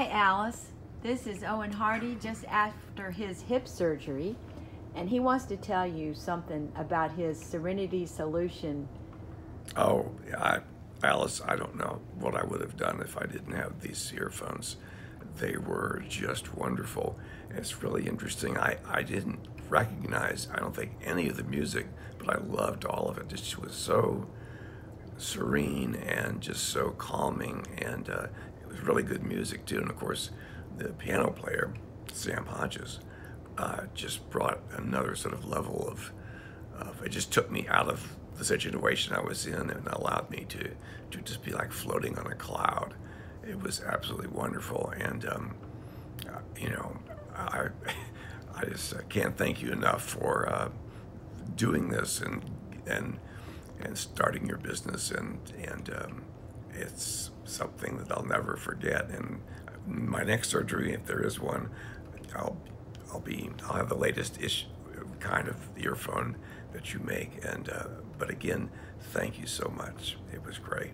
Hi Alice, this is Owen Hardy just after his hip surgery, and he wants to tell you something about his Serenity Solution. Oh, yeah, Alice, I don't know what I would have done if I didn't have these earphones. They were just wonderful. It's really interesting. I didn't recognize, I don't think, any of the music, but I loved all of it. It just was so serene and just so calming, and it was really good music too. And of course, the piano player, Sam Hodges, just brought another sort of level of it just took me out of the situation I was in and allowed me to just be like floating on a cloud. It was absolutely wonderful, and you know, I I just can't thank you enough for doing this and starting your business, and it's something that I'll never forget. And my next surgery, if there is one, I'll I'll have the latest issue kind of earphone that you make. And but again, thank you so much. It was great.